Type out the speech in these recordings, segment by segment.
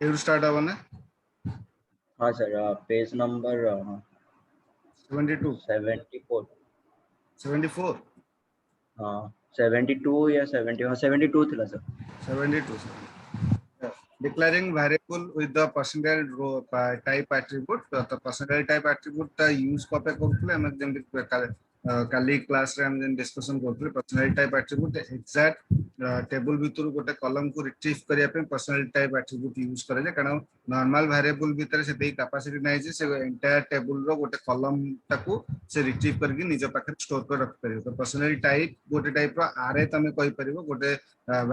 एउ स्टार्ट हो ना। हाँ सर, पेज नंबर 72 74। 74 हाँ 72 या 70, हाँ 72 थिला sir. 72 declaring variable with the percentage row type attribute the percentage type attribute ता यूज को पे करथले हम जेम काली क्लास रे हम जेम डिस्कशन करथले percentage type attribute exact table भितर गोटे कॉलम को रिट्रीव करिया पे percentage type attribute यूज करे जे कारण नॉर्मल वेरिएबल भितर से देई कैपेसिटी नै जे से एंटायर टेबल रो गोटे कॉलम ताकू से रिट्रीव करके निज पाखे स्टोर कर रख परियो तो percentage type गोटे टाइप रो आरे तमे कहि परिबो गोटे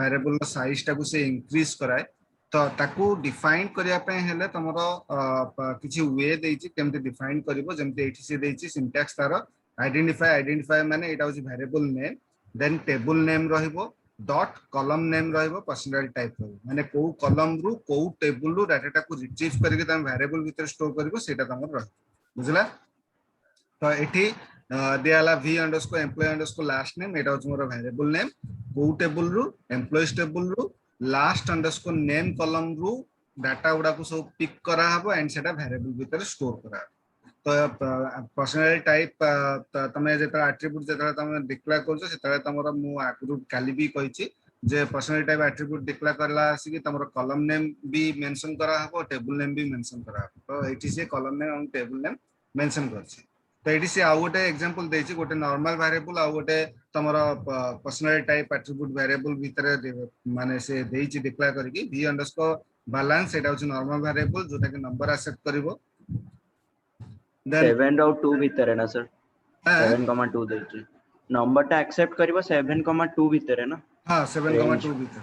वेरिएबल रो साइज ताकू से इंक्रीज कराय तो ताकू डिफाइन करिया पे हेले तमरो किछि वे देछि केमते डिफाइन करबो जेमते एठी से देछि सिंटैक्स तार आइडेंटिफाई माने एटा होछि variable name then table name रहिबो डॉट कॉलम नेम रहिबो पर्सनल टाइप रहिबो माने को कॉलम रु को टेबल रु डाटा को रिट्रीव करके तम वेरिएबल भीतर स्टोर करबो सेटा तमर रह बुझला तो एठी दियाला v underscore employ underscore last name एटा होछि मोर वेरिएबल नेम को टेबल रु एम्प्लॉयज टेबल रु लास्ट अंडरस्कोर नेम कॉलम रु डाटा गुडा को सब पिक करा हबो एंड सेटा वेरिएबल भीतर स्टोर करा तो पर्सनल टाइप तमे जेता एट्रिब्यूट जेता तमे डिक्लेयर करछो सेता तमरो मु आगु काली भी कहिछि जे पर्सनल टाइप एट्रिब्यूट डिक्लेयर करला आसी कि तमरो कॉलम नेम भी मेंशन करा हबो टेबल नेम भी मेंशन करा हबो तो एठी से कॉलम नेम और टेबल नेम मेंशन करछि तो एठी से आउ गोटे एग्जांपल देछि गोटे नॉर्मल वेरिएबल आ गोटे तमरो पर्सनल टाइप एट्रिब्यूट वेरिएबल भीतर माने से देछि डिक्लेयर करके v अंडरस्कोर बैलेंस एटा होछि नॉर्मल वेरिएबल जोटा कि नंबर एक्सेप्ट करबो 7 और 2 भीतर है ना सर? 7,2 देछि नंबर टा एक्सेप्ट करबो 7,2 भीतर है ना? हां 7,2 भीतर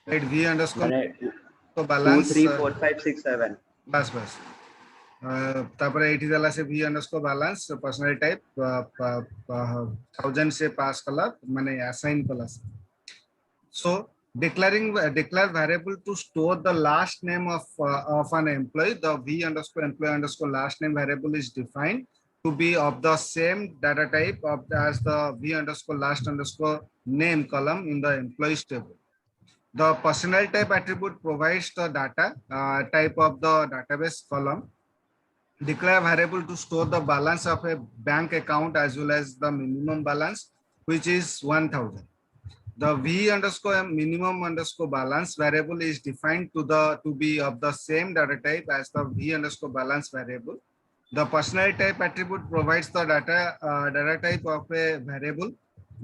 राइट v अंडरस्कोर माने तो 2 बैलेंस 3 4 5 6 7 बस बस तापर एठी देला से v underscore balance personal type 1000 से पास कला माने असाइन कला so declare variable to store the last name of an employee the v underscore employee underscore last name variable is defined to be of the same data type as the v underscore last underscore name column in the employees table. The personnel type attribute provides the data type of the database column. Declare variable to store the balance of a bank account as well as the minimum balance, which is 1000. The v underscore minimum underscore balance variable is defined to be of the same data type as the v underscore balance variable. The personal type attribute provides the data type of a variable.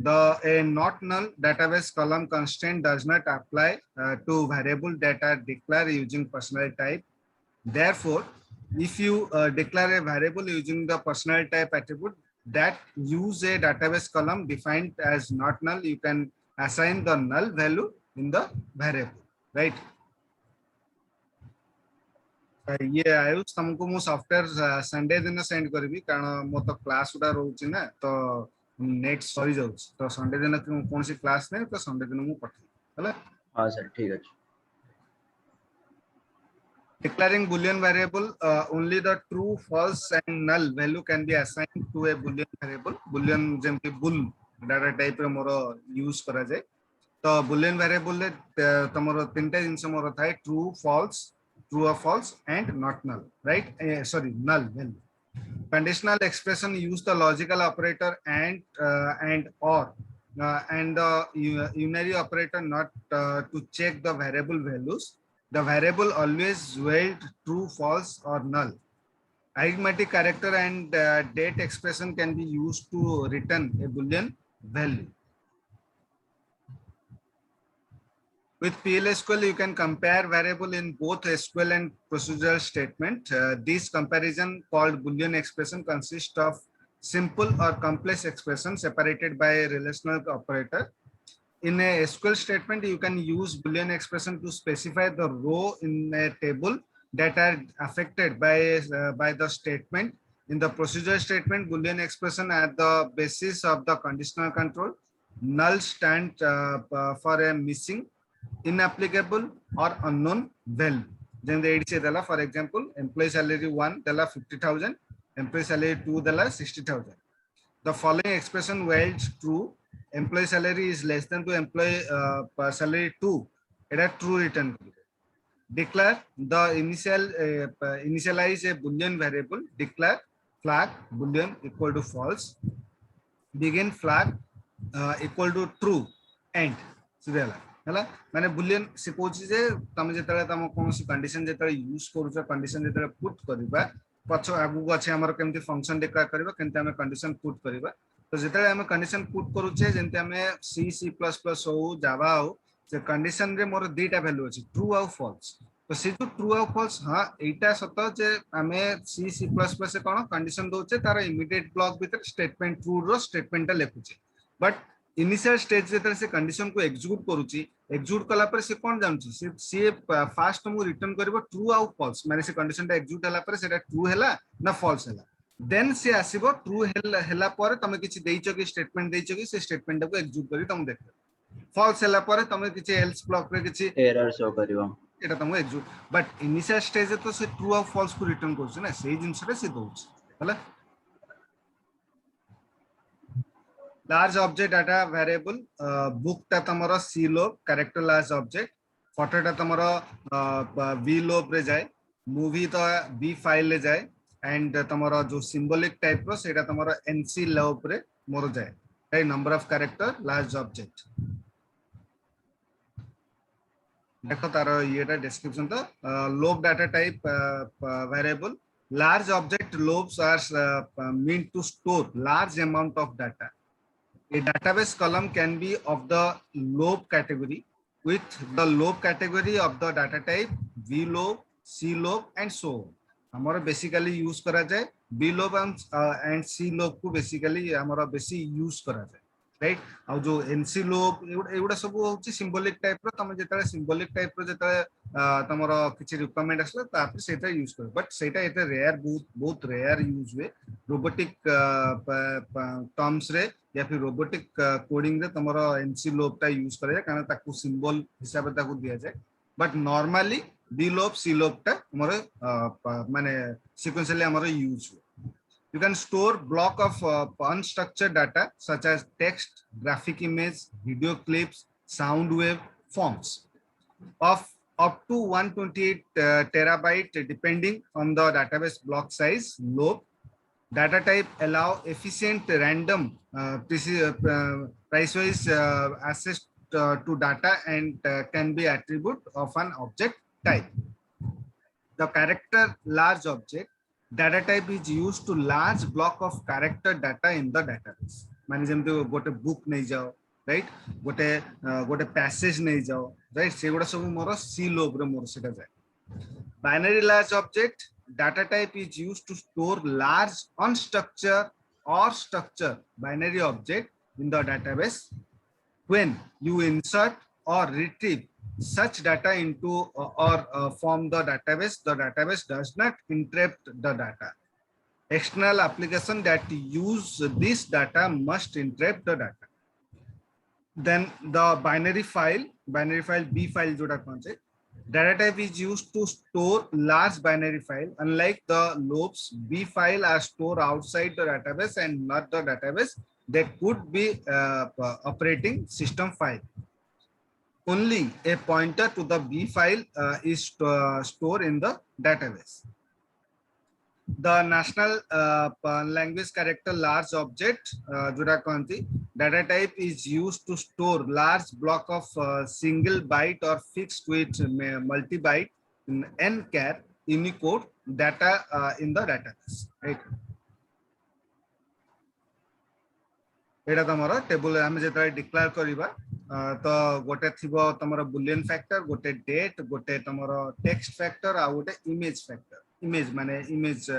A not null database column constraint does not apply to variable data declare using personal type. Therefore, if you declare a variable using the personal type attribute that use a database column defined as not null, you can assign the null value in the variable, right? ये आयुष तुमको मु software Sunday दिन send करबी कारण मो तो class उडा रहउची ना तो नेट सरी जाउछ तो संडे दिन कोन सी क्लास नै तो संडे दिन मु पठै हला। हां सर ठीक अछि। Declaring boolean variable only the true false and null value can be assigned to a boolean variable boolean जेमति बुल डाटा टाइप रे मोर यूज करा जाय तो boolean variable ले तमरो तीनटा जिंस मोर थाय true or false and not null, right? Sorry, null value. Conditional expression use the logical operator and or and the unary operator not to check the variable values. The variable always yield true, false or null. Arithmetic character and date expression can be used to return a boolean value. With PLSQL, you can compare variable in both SQL and procedural statement. This comparison called Boolean expression consists of simple or complex expression separated by a relational operator. In a SQL statement, you can use Boolean expression to specify the row in a table that are affected by the statement. In the procedural statement, Boolean expression are the basis of the conditional control. Null stand for a missing, inapplicable or unknown value. Then the dala, for example, employee salary 1 dala 50,000, employee salary 2 dala 60,000. The following expression while true, employee salary is less than to employee salary 2, it is true return. declare the initialize a boolean variable, declare flag boolean equal to false, begin flag equal to true, end सीधा है माने Boolean से कोची जे तमे जेतले तम कोनोसी condition जेतले use करूछ condition जेतले put करबा पछ आगु अछि हमर केमति फंक्शन डिक्लेयर करबा केनते हमें कंडीशन पुट करबा तो जेतले हमें कंडीशन पुट करूछे जेनते हमें सी सी प्लस प्लस हो जावा हो जे कंडीशन रे मोर दुईटा वैल्यू अछि ट्रू और फॉल्स तो से जो ट्रू और फॉल्स हां एटा सत जे हमें सी सी प्लस प्लस से कोन कंडीशन दोचे तार इमीडिएट ब्लॉक भीतर स्टेटमेंट ट्रू रो स्टेटमेंट लिखुचे बट इनिशियल स्टेज जेतले से कंडीशन को एग्जीक्यूट करूची एग्जीक्यूट कला पर से कोन जानची से फास्ट मु रिटर्न करबो ट्रू आउ फॉल्स माने से कंडीशन टा एग्जीक्यूट हला पर सेटा ट्रू हला ना फॉल्स हला देन से आसीबो ट्रू हला पर तमे किछि देइचो कि स्टेटमेंट देइचो कि से स्टेटमेंट को एग्जीक्यूट करी तम देखो फॉल्स हला पर तमे किछि एल्स ब्लॉक रे किछि एरर शो करिवो एटा तम एग्जीक्यूट बट इनिशियल स्टेज तो से ट्रू आउ फॉल्स को रिटर्न करछ ना सेही जिंस रे से दोछ हला large object data variable book ta tamara c lob character large object photo ta tamara v lob रे जाए movie तो b file ले जाए and tamara जो symbolic type रो सेटा tamara nc lob रे मोर जाए right number of character large object देखो तारो येटा description तो lob data type variable large object lobes are meant to store large amount of data. A database column can be of the lobe category with the lobe category of the data type V lobe, C lobe and so on. हमारा basically use करा जाए B lobe and C lobe को basically हमारा बेसी use करा जाए right और जो NC lobe एवुडा सब होची symbolic type रो तमे जेतले symbolic type रो जेतले तमरो किछि रिक्वायरमेंट असले तापर सेटा यूज कर बट सेटा एते रेयर बहुत रेयर यूज हुए रोबोटिक टर्म्स रे या फिर रोबोटिक कोडिंग रे तमरो एनसी लोब ता यूज करे कारण ताकू सिंबल हिसाब से ताकू दिया जाए but normally BLOB CLOB ता हमरे माने सीक्वेंशियली हमरे यूज हुए you can store block of unstructured data such as text graphic image video clips sound wave forms of up to 128 terabyte depending on the database block size lobe data type allow efficient random price wise access to data and can be attribute of an object type the character large object data type is used to large block of character data in the database माने जेमते गोटे book नै जाओ right गोटे गोटे passage नै जाओ right सेगुडा सब मोर सी lobe रे मोर सेटा जाय binary large object data type is used to store large unstructured or structured binary object in the database when you insert or retrieve such data into from the database does not encrypt the data external application that use this data must encrypt the data then the binary file b file जोटा कौन से data type is used to store large binary file unlike the lobes b file are stored outside the database and not the database they could be operating system file only a pointer to the b file is stored in the database the national language character large object jura kanti data type is used to store large block of single byte or fixed with multi byte in nchar unicode data in the database right Etah तमरो table हम जेता declare करबा तो गोटे थिबो तमरो Boolean factor गोटे date गोटे तमरो text factor आ गोटे image factor image माने इमेज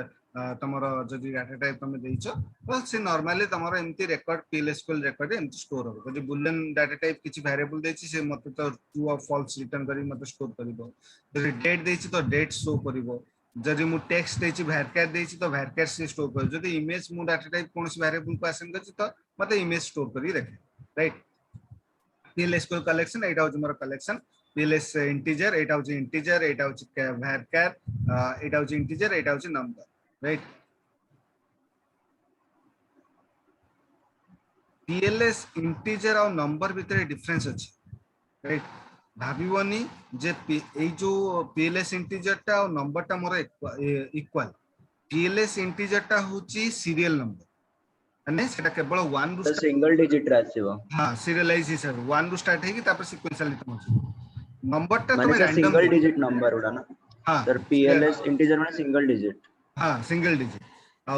तमरो जदि डाटा टाइप तमे देइछो तो से नॉर्मली तमरो एमती रेकॉर्ड पीएलएसक्यूएल रेकॉर्ड एमती स्टोर हो जदि बुलियन डाटा टाइप किछि वेरिएबल देछि से मते तो ट्रू और फॉल्स रिटर्न करी मते स्टोर करिवो जदि डेट देछि तो डेट शो करिवो जदि मु टेक्स्ट देछि varchar देछि तो varchar से स्टोर कर जदि इमेज मु डाटा टाइप कोनस वेरिएबल को असाइन करछि तो मते इमेज स्टोर करी रखे राइट pls कलेक्शन एटा होज मोर कलेक्शन pls इंटीजर एटा होज इंटीजर एटा होज varchar एटा होज इंटीजर एटा होज नंबर राइट pls इंटीजर और नंबर भितर डिफरेंस अछि राइट भाबिबनी जे ए जो पीएलएस इंटीजर टा और नंबर टा मोर इक्वल पीएलएस इंटीजर टा होची सीरियल नंबर माने सेटा केवल 1 रु तो सिंगल डिजिट रे आसीबो हां सीरियलाइज हिसाब 1 रु स्टार्ट है कि तापर सीक्वेंशियली तुम नंबर टा माने तुम sir random single digit number उडा ना हां सर पीएलएस इंटीजर माने सिंगल डिजिट हां सिंगल डिजिट आ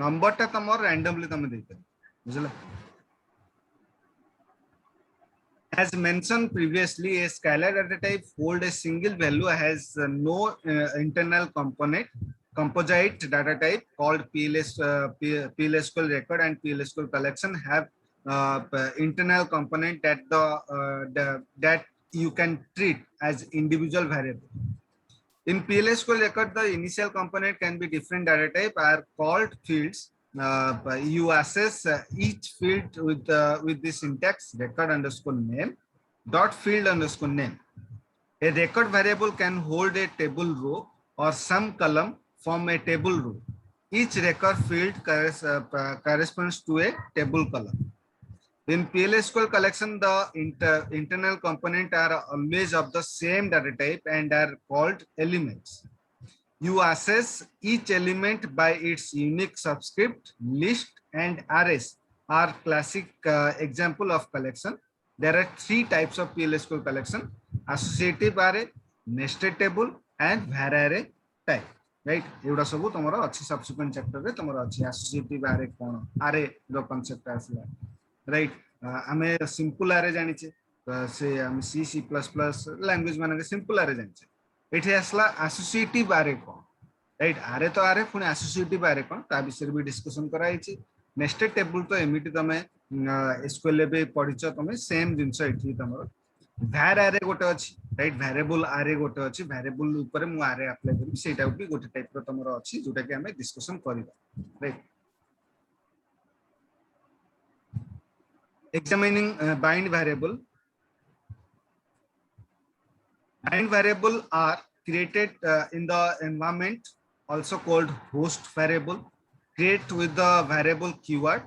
नंबर टा तुम रैंडमली तुम दे कर बुझला As mentioned previously, a scalar data type hold a single value has no internal component. Composite data type called PLSQL record and PLSQL collection have internal component that that you can treat as individual variable. In PLSQL record, the initial component can be different data type are called fields. You access each field with the syntax record underscore name dot field underscore name. A record variable can hold a table row or some column from a table row. Each record field corresponds to a table column. In PLSQL collection, the internal components are always of the same data type and are called elements. You access each element by its unique subscript, list, and arrays are classic example of collection. There are three types of PLSQL collection: associative array, nested table, and var array type. Right? एवढा सब तुमरा अच्छी subsequent chapter रे तुमरा अच्छी associative array कौन array रो concept आसला. Right? आमे simple array जानी चे से आमे C C++ language माने के simple array जानी चे. एठी आसला associative array कौन राइट आरे तो आरे पुणी एसोसिएटिव आरे कौन ता विषय भी डिस्कशन कराई छि नेस्टेड टेबल तो एमिटी तमे एसक्यूएल बे पढिछ तमे सेम जिंस एठी तमरो var आरे गोटे अछि राइट वेरिएबल आरे गोटे अछि वेरिएबल ऊपर मु आरे अप्लाई करी सेटा भी गोटे टाइप रो तमरो अछि जोटा कि हमें डिस्कशन करिबा right examining bind variable are created in the environment also called host variable create with the variable keyword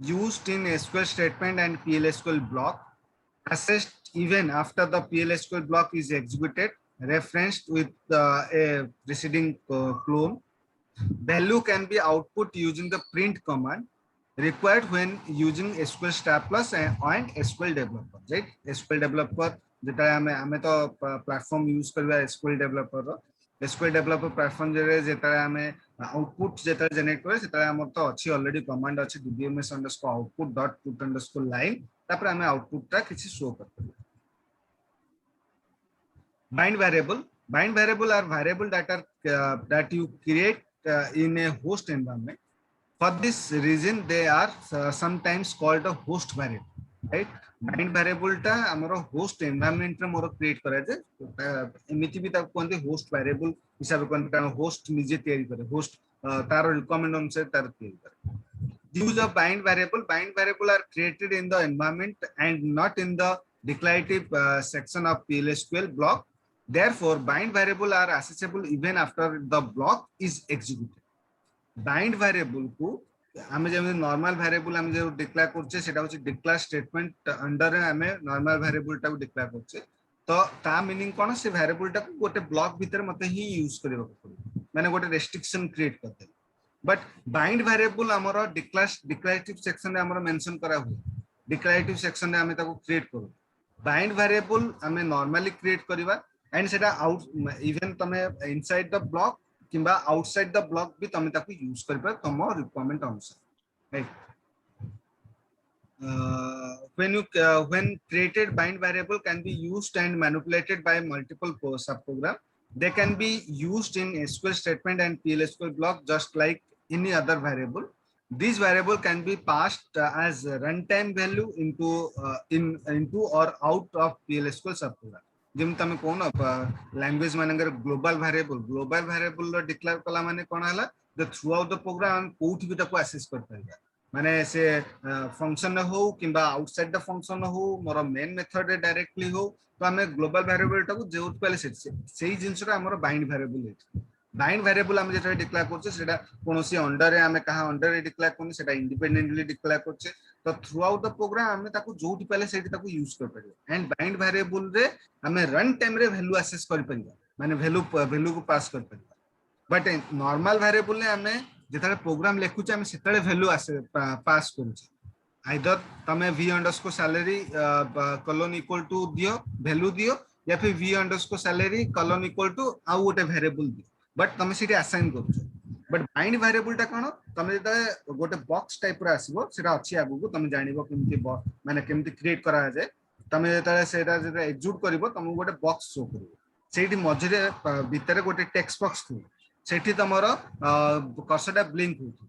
used in SQL statement and PLSQL block assessed even after the PLSQL block is executed referenced with a preceding clone value can be output using the print command required when using SQL Star Plus and SQL Developer right SQL Developer যেটা আমি তো platform use করবা SQL Developer SQL Developer platform যেটা আমি output যেটা generate করে সেটা আমার তো আছে অলরেডি কমান্ড আছে dbms_output.put_line তারপরে আমি আউটপুটটা কিছু শো করতে bind variable are variable that you create in a host environment. For this reason, they are sometimes called a host variable, right? Bind variable टा हमारा host environment रे मोर create करा जाए एमिति भी ताको कोनते host variable हिसाब कोन कारण host निजे तैयारी करे host तारो requirement अनुसार तार तैयारी करे use of bind variable are created in the environment and not in the declarative section of PLSQL block. Therefore, bind variable are accessible even after the block is executed. Bind variable को हमें जब normal variable हम जो declare करछे सेटा होची declare statement under रे हमें नॉर्मल वेरिएबल टा को डिक्लेयर करछे तो ता मीनिंग कोन से वेरिएबल टा को गोटे ब्लॉक भीतर मते ही यूज करबो पड़ो माने गोटे रेस्ट्रिक्शन क्रिएट करते बट बाइंड वेरिएबल हमरो डिक्लेरेटिव सेक्शन रे हमरो मेंशन करा हुए डिक्लेरेटिव सेक्शन रे हमें ताको क्रिएट करू बाइंड वेरिएबल हमें नॉर्मली क्रिएट करबा एंड सेटा आउट इवन तमे इनसाइड द ब्लॉक किंबा आउटसाइड द ब्लॉक भी तमे ताको यूज करबा तम रिक्वायरमेंट अनुसार right when created bind variable can be used and manipulated by multiple subprogram they can be used in SQL statement and PLSQL block just like any other variable these variable can be passed as runtime value into or out of PLSQL subprogram जेम तमे कोन language मानकर global variable रो declare कला माने कोन हला the throughout the program कोठी भी ताको एक्सेस कर परबा माने से फंक्शन हो किबा आउटसाइड द फंक्शन हो मोर मेन मेथड रे डायरेक्टली हो तो हमें ग्लोबल वेरिएबल टाको जेउत पहले सेही जिंसरा हमर बाइंड वेरिएबल है बाइंड वेरिएबल हम जेटा डिक्लेयर करछे सेटा कोनोसी अंडर रे हमें कहा अंडर रे डिक्लेयर कोनी सेटा इंडिपेंडेंटली डिक्लेयर करछे तो थ्रू आउट द प्रोग्राम आमे ताको जोठी पहले सेठी ताको यूज कर परिबा एंड बाइंड वेरिएबल रे आमे रन टाइम रे वैल्यू एक्सेस कर परिबा माने वैल्यू को पास कर परिबा बट नॉर्मल वेरिएबल ने आमे जेतले प्रोग्राम लिखुचे आमे सेतले वैल्यू पास करूचे आइदर तमे v underscore salary colon equal to दियो वैल्यू दियो या फिर v underscore salary colon equal to आउ गोटे वेरिएबल दियो बट तमे सिटी असाइन करूछ बट बाइंड वेरिएबल टा कोन तमे जेता गोटे बॉक्स टाइप रा आसीबो सेटा अछि आगु को तमे जानिबो केमति माने केमति क्रिएट करा जाय तमे जेता सेटा जेता एक्सिक्यूट करिवो तमे गोटे बॉक्स शो करिवो सेठी मझरे भीतर गोटे टेक्स्ट बॉक्स थु सेठी तमरो कर्सरटा ब्लिंक होथु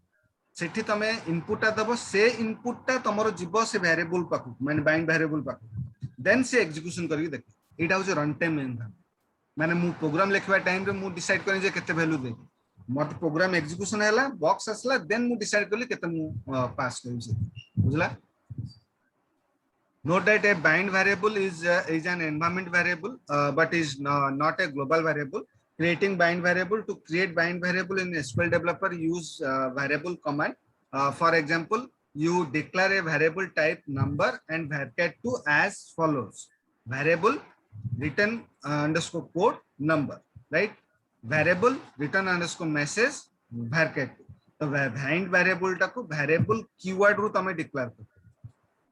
सेठी तमे इनपुट ता दबो से इनपुट ता तमरो जीवो से वेरिएबल पाखु माने बाइंड वेरिएबल पाखु देन से एग्जीक्यूशन करके देख एटा हो रन टाइम एनवायरनमेंट माने मु प्रोग्राम लिखवा टाइम रे मु डिसाइड करै जे केते वैल्यू दे मत प्रोग्राम एग्जीक्यूशन हैला बॉक्स असला देन मु डिसाइड करली केते मु पास करिम से बुझला note that a bind variable is an environment variable but is not a global variable creating bind variable to create bind variable in SQL developer use variable command for example you declare a variable type number and varchar2 as follows variable return underscore code number right variable return underscore message varchar2 तो bind variable टाको variable keyword रू तमे declare कर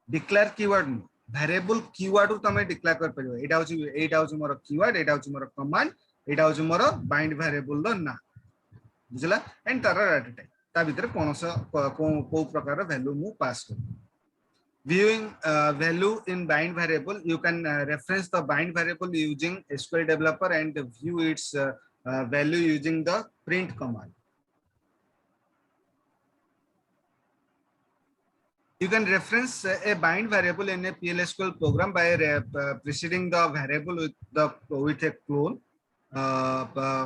declare keyword variable keyword रू तमे declare कर परिबो एटा होची मोर keyword एटा होची मोर कमांड एटा होची मोर बाइंड वेरिएबल द ना बुझला एंड तार डाटा टाइप ता भीतर कोनस को प्रकार वैल्यू मु पास कर viewing value in bind variable you can reference the bind variable using SQL developer and view its value using the print command. You can reference a bind variable in a PLSQL program by preceding the variable with a clone.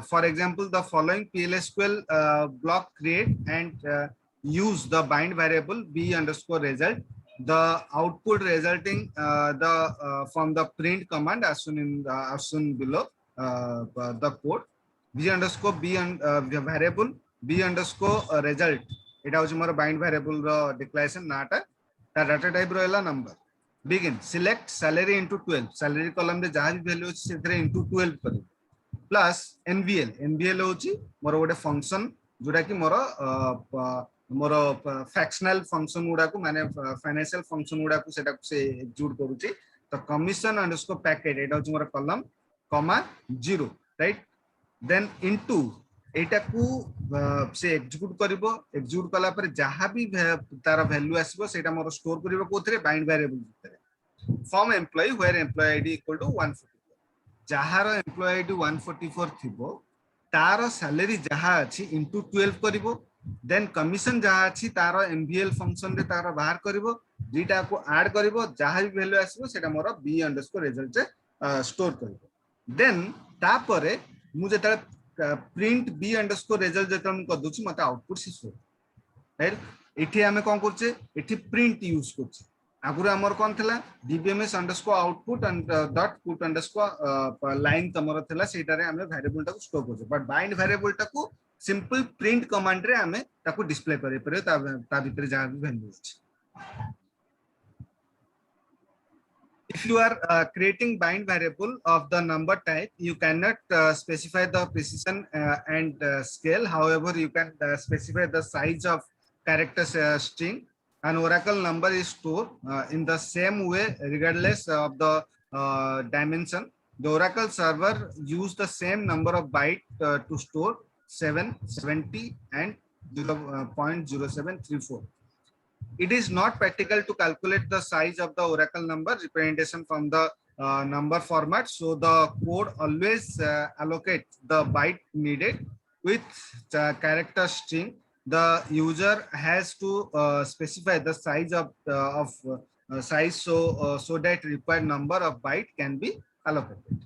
For example, the following PLSQL block create and use the bind variable b underscore result. The output resulting from the print command as shown below the code b underscore variable b underscore result. It was more bind variable declaration nata ta data type roela number begin select salary into 12 salary column de jaha value hochi sethre into 12 kari plus nvl hochi moro gote function joda ki moro fractional function guda ku mane financial function guda ku seta se execute karuchi to commission underscore packet eta hochi moro column comma 0 right then into एटा को से execute करिवो execute कला पर जहां भी तार value आसीबो सेटा मोर स्टोर करिवो कोथरे बाइंड वेरिएबल भितर from employ where employ ID equal to 144 जहार एम्प्लॉय आईडी 144 थिबो तार सैलरी जहां अछि इनटू 12 करिवो देन कमीशन जहां अछि तार एमवीएल फंक्शन रे तार बाहर करिवो दुईटा को ऐड करिवो जहां भी वैल्यू आसीबो सेटा मोर बी अंडरस्कोर रिजल्ट से स्टोर करिवो देन तापरे मु जेता प्रिंट बी अंडरस्कोर रिजल्ट जेता हम कर दोछि मते आउटपुट से शो राइट एठी हमें कोन करछे एठी प्रिंट यूज करछे आगुर हमर कोन थला dbms underscore output and dot put underscore line तमर थला सेटा रे हमें वेरिएबल टा को स्टोर करछे बट बाइंड वेरिएबल टा को सिंपल प्रिंट कमांड रे हमें ताको डिस्प्ले करे परे ता भीतर जहां भी वैल्यू अछि If you are creating bind variable of the number type, you cannot specify the precision and scale. However, you can specify the size of character string. An Oracle number is stored in the same way, regardless of the dimension. The Oracle server use the same number of bytes to store 770 and 0.0734. It is not practical to calculate the size of the Oracle number representation from the number format. So the code always allocates the byte needed with character string. The user has to specify the size of size so that required number of byte can be allocated.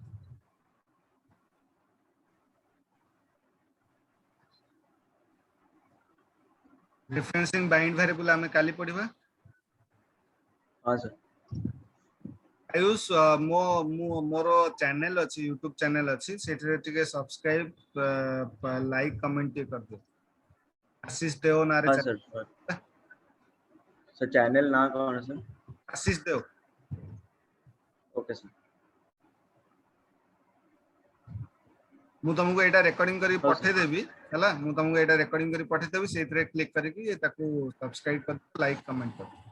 Referencing bind variable हमें काली पढ़िबा हां sir Ayush मोरो channel अछि YouTube channel अछि सेठरे टिके subscribe like comment कर दे आशीष देव नारे हां sir sir channel ना कौन है sir? Ashish Dev. Okay sir. मु तुमको एटा रिकॉर्डिंग करी हौ पठे सर। देबी हला, मु तुमको एटा रिकॉर्डिंग करी पठे देबी, सेथरे क्लिक करी कि ताकू सब्सक्राइब कर, लाइक कमेंट कर।